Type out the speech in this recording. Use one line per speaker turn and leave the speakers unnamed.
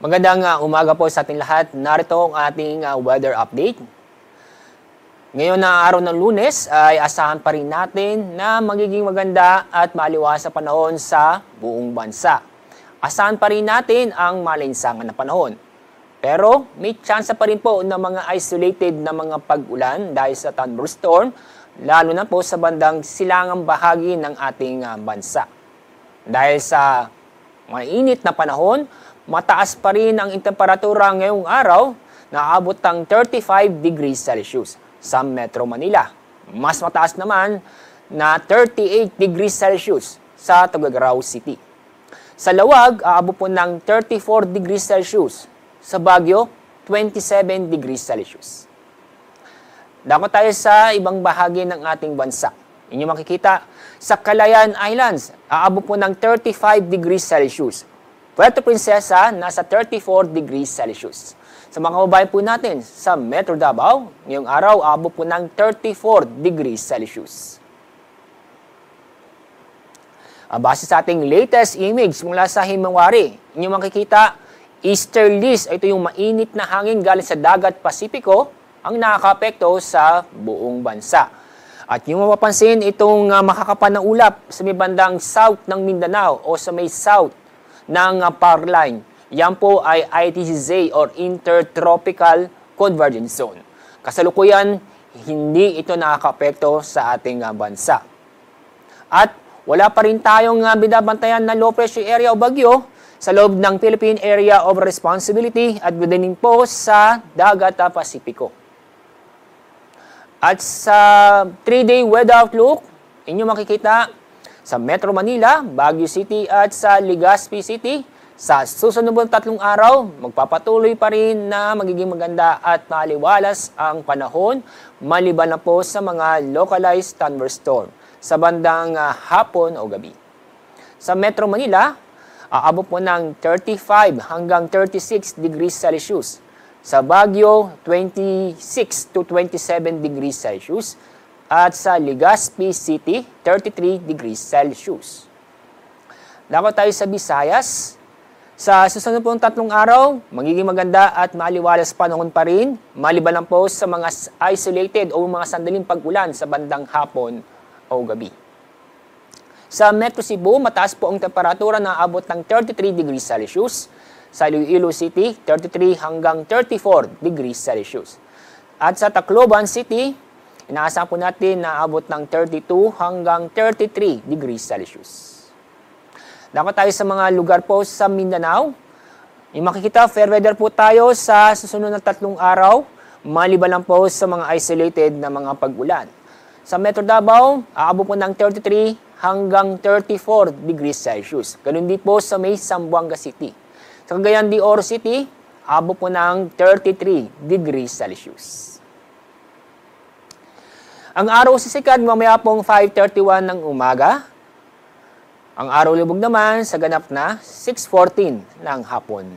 Magandang umaga po sa ating lahat. Narito ang ating weather update. Ngayon na araw ng Lunes ay asahan pa rin natin na magiging maganda at maliwas sa panahon sa buong bansa. Asahan pa rin natin ang malinsangan na panahon. Pero may chance pa rin po ng mga isolated na mga pag-ulan dahil sa thunderstorm, lalo na po sa bandang silangang bahagi ng ating bansa. Dahil sa mainit na panahon, mataas pa rin ang temperatura ngayong araw na aabot ng 35 degrees Celsius sa Metro Manila. Mas mataas naman na 38 degrees Celsius sa Tuguegarao City. Sa Lawag, aabot po ng 34 degrees Celsius. Sa Baguio, 27 degrees Celsius. Dako tayo sa ibang bahagi ng ating bansa. Inyo makikita, sa Calayan Islands, aabot po ng 35 degrees Celsius. Puerto Princesa, nasa 34 degrees Celsius. Sa mga kababayan po natin, sa Metro Davao, ngayong araw, aabot po ng 34 degrees Celsius. Base sa ating latest image mula sa Himawari, inyo makikita, easterlies, ito yung mainit na hangin galing sa dagat Pasipiko, ang nakaka-apekto sa buong bansa. At yung mapapansin, itong makakapa na ulap sa may bandang south ng Mindanao o sa may south ng power line. Yan po ay ITCZ or Intertropical Convergence Zone. Kasalukuyan, hindi ito nakaka-apekto sa ating bansa. At wala pa rin tayong binabantayan na low pressure area o bagyo sa loob ng Philippine Area of Responsibility at din po sa dagat Pasipiko. At sa 3-day weather outlook, inyo makikita sa Metro Manila, Baguio City at sa Legazpi City, sa susunod na 3 araw, magpapatuloy pa rin na magiging maganda at maliwalas ang panahon, maliban na po sa mga localized thunderstorm sa bandang hapon o gabi. Sa Metro Manila, aabot po ng 35 hanggang 36 degrees Celsius. Sa Baguio, 26 to 27 degrees Celsius. At sa Legazpi City, 33 degrees Celsius. Dapat tayo sa Visayas. Sa susunod pong 3 araw, magiging maganda at maliwalas panahon pa rin, maliban lang po sa mga isolated o mga sandaling pag-ulan sa bandang hapon o gabi. Sa Metro Cebu, mataas po ang temperatura na abot ng 33 degrees Celsius. Sa Iloilo City, 33 hanggang 34 degrees Celsius. At sa Tacloban City, inaasahan po natin na abot ng 32 hanggang 33 degrees Celsius. Dapat tayo sa mga lugar po sa Mindanao. Yung makikita, fair weather po tayo sa susunod na 3 araw, maliban lang po sa mga isolated na mga pag-ulan. Sa Metro Davao, aabot po ng 33 hanggang 34 degrees Celsius. Ganun din po sa may Zamboanga City. Sa Cagayan de Oro City, abot po ng 33 degrees Celsius. Ang araw sisikat mamaya pong 5:31 ng umaga. Ang araw lubog naman sa ganap na 6:14 ng hapon.